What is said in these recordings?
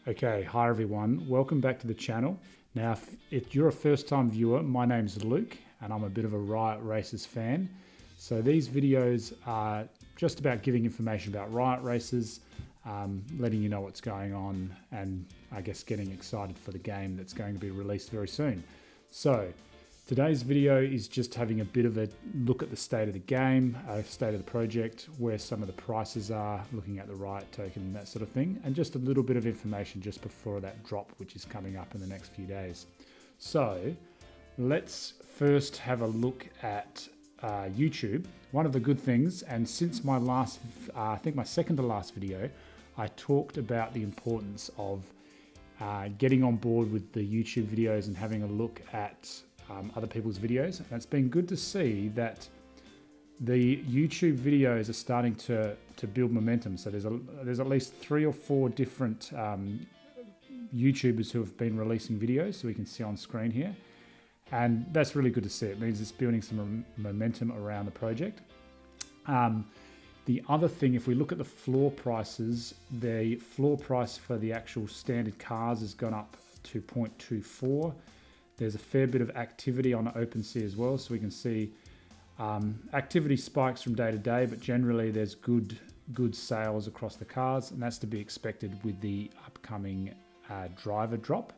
Okay, hi everyone. Welcome back to the channel. Now, if you're a first-time viewer, my name's Luke, and I'm a bit of a Riot Races fan. So these videos are just about giving information about Riot Races, letting you know what's going on, and I guess getting excited for the game that's going to be released very soon. So today's video is just having a bit of a look at the state of the game, state of the project, where some of the prices are, looking at the Riot token, that sort of thing, and just a little bit of information just before that drop, which is coming up in the next few days. So let's first have a look at YouTube. One of the good things, and since my last, I think my second to last video, I talked about the importance of getting on board with the YouTube videos and having a look at other people's videos. And it's been good to see that the YouTube videos are starting to build momentum. So there's at least 3 or 4 different YouTubers who have been releasing videos, so we can see on screen here. And that's really good to see. It means it's building some momentum around the project. The other thing, if we look at the floor prices, the floor price for the actual standard cars has gone up to 0.24. There's a fair bit of activity on OpenSea as well, so we can see activity spikes from day to day, but generally there's good sales across the cars, and that's to be expected with the upcoming driver drop.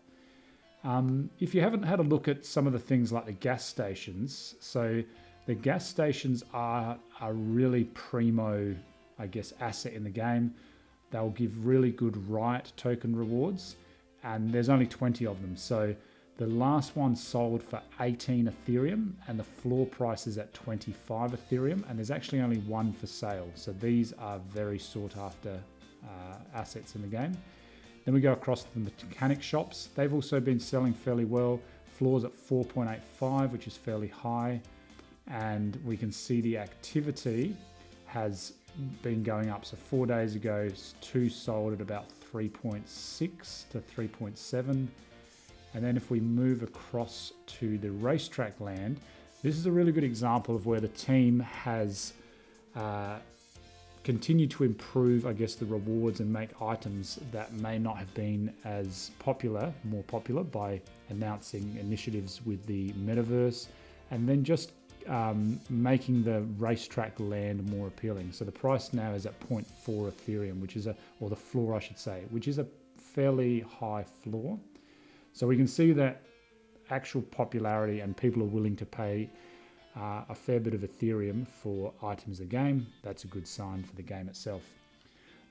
If you haven't had a look at some of the things like the gas stations, so the gas stations are a really primo, I guess, asset in the game. They'll give really good Riot token rewards, and there's only 20 of them. So the last one sold for 18 Ethereum, and the floor price is at 25 Ethereum, and there's actually only one for sale. So these are very sought after assets in the game. Then we go across to the mechanic shops. They've also been selling fairly well. Floors at 4.85, which is fairly high. And we can see the activity has been going up. So 4 days ago, 2 sold at about 3.6 to 3.7. And then if we move across to the racetrack land, this is a really good example of where the team has continued to improve, I guess, the rewards and make items that may not have been as popular, more popular, by announcing initiatives with the metaverse, and then just making the racetrack land more appealing. So the price now is at 0.4 Ethereum, which is or the floor, I should say, which is a fairly high floor. So we can see that actual popularity, and people are willing to pay a fair bit of Ethereum for items in the game. That's a good sign for the game itself.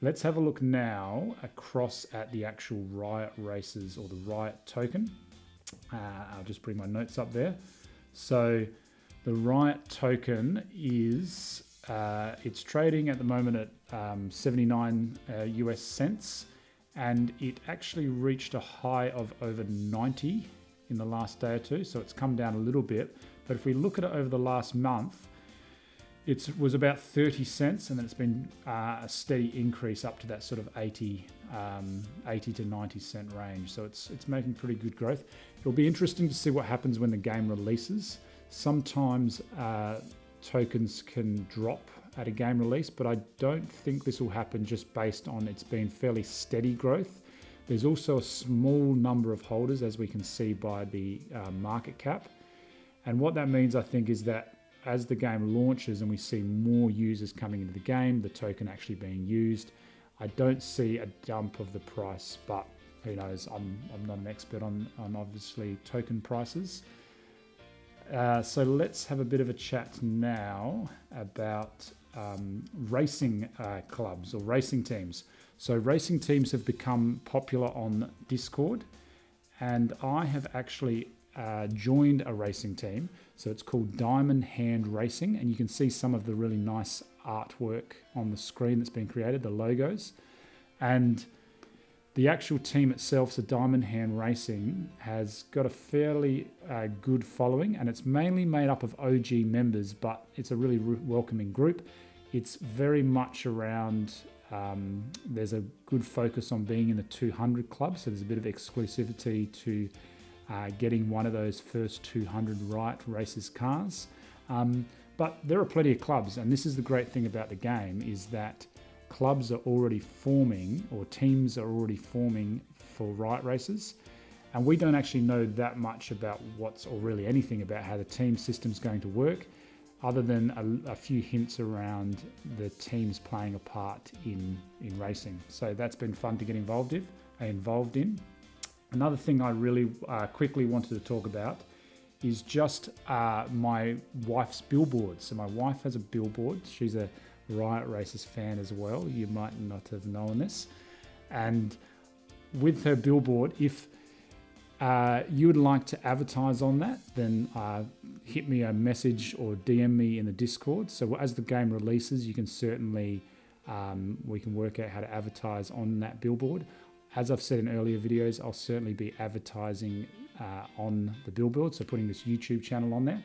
Let's have a look now across at the actual Riot Races, or the Riot token. I'll just bring my notes up there. So the Riot token is, it's trading at the moment at 79 US cents, and it actually reached a high of over 90 in the last day or two, so it's come down a little bit. But if we look at it over the last month, it was about 30 cents, and then it's been a steady increase up to that sort of 80 to 90 cent range. So it's making pretty good growth. It'll be interesting to see what happens when the game releases. Sometimes tokens can drop at a game release, but I don't think this will happen just based on it's been fairly steady growth. There's also a small number of holders, as we can see by the market cap. And what that means, I think, is that as the game launches and we see more users coming into the game, the token actually being used, I don't see a dump of the price, but who knows? I'm not an expert on obviously token prices. So let's have a bit of a chat now about racing clubs or racing teams. So racing teams have become popular on Discord, and I have actually joined a racing team. So it's called Diamond Hand Racing, and you can see some of the really nice artwork on the screen that's been created, the logos. And the actual team itself, so Diamond Hand Racing, has got a fairly good following, and it's mainly made up of OG members, but it's a really welcoming group. It's very much around, there's a good focus on being in the 200 club, so there's a bit of exclusivity to getting one of those first 200 Riot Races cars. But there are plenty of clubs, and this is the great thing about the game, is that clubs are already forming, or teams are already forming for Riot races. And we don't actually know that much about or really anything about how the team system's going to work, other than a few hints around the teams playing a part in racing. So that's been fun to get involved in. Another thing I really quickly wanted to talk about is just my wife's billboard. So my wife has a billboard. She's a Riot Races fan as well. You might not have known this. And with her billboard, if you would like to advertise on that, then hit me a message or DM me in the Discord. So as the game releases, you can certainly, we can work out how to advertise on that billboard. As I've said in earlier videos, I'll certainly be advertising on the billboard, so putting this YouTube channel on there.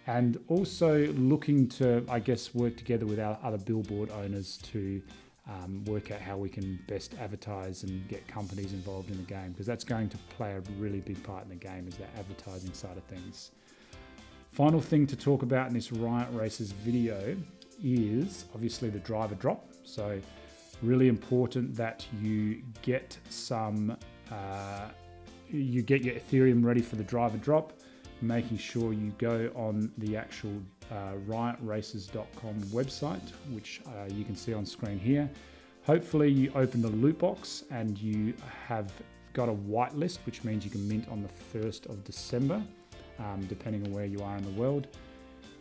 And also looking to, I guess, work together with our other billboard owners to work out how we can best advertise and get companies involved in the game, because that's going to play a really big part in the game, is that advertising side of things. Final thing to talk about in this Riot Races video is obviously the driver drop. So really important that you get you get your Ethereum ready for the driver drop, making sure you go on the actual riotraces.com website, which you can see on screen here. Hopefully you open the loot box and you have got a whitelist, which means you can mint on the 1st of December, depending on where you are in the world.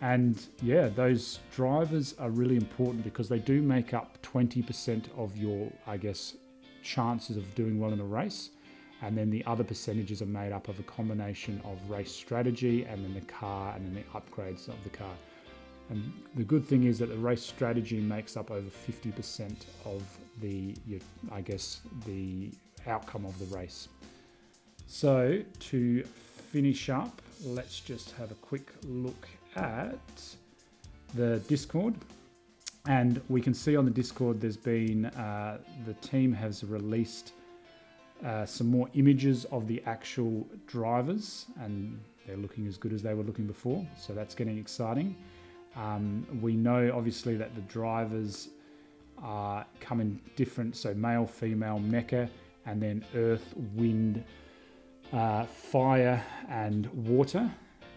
And yeah, those drivers are really important because they do make up 20% of your, I guess, chances of doing well in a race. And then the other percentages are made up of a combination of race strategy and then the car and then the upgrades of the car. And the good thing is that the race strategy makes up over 50% of the outcome of the race. So to finish up, let's just have a quick look at the Discord. And we can see on the Discord there's been, the team has released some more images of the actual drivers, and they're looking as good as they were looking before, so that's getting exciting. We know obviously that the drivers come in different, so male, female, mecha, and then earth, wind, fire and water.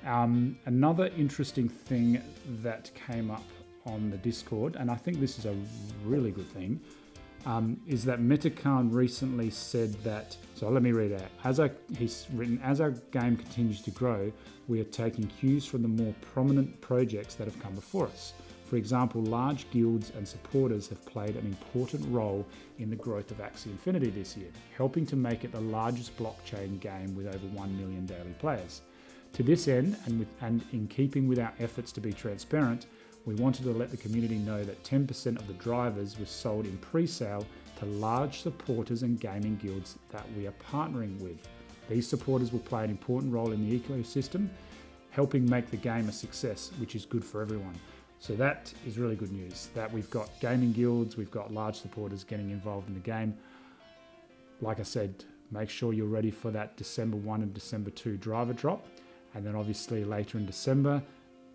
Another interesting thing that came up on the Discord, and I think this is a really good thing, is that Metacan recently said that, so let me read out. He's written, as our game continues to grow, we are taking cues from the more prominent projects that have come before us. For example, large guilds and supporters have played an important role in the growth of Axie Infinity this year, helping to make it the largest blockchain game with over 1 million daily players. To this end, and in keeping with our efforts to be transparent, we wanted to let the community know that 10% of the drivers was sold in pre-sale to large supporters and gaming guilds that we are partnering with. These supporters will play an important role in the ecosystem, helping make the game a success, which is good for everyone. So that is really good news, that we've got gaming guilds, we've got large supporters getting involved in the game. Like I said, make sure you're ready for that December 1 and December 2 driver drop, and then obviously later in December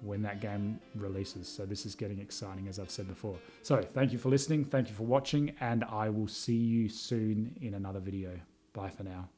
when that game releases. So this is getting exciting, as I've said before. So thank you for listening, thank you for watching, and I will see you soon in another video. Bye for now.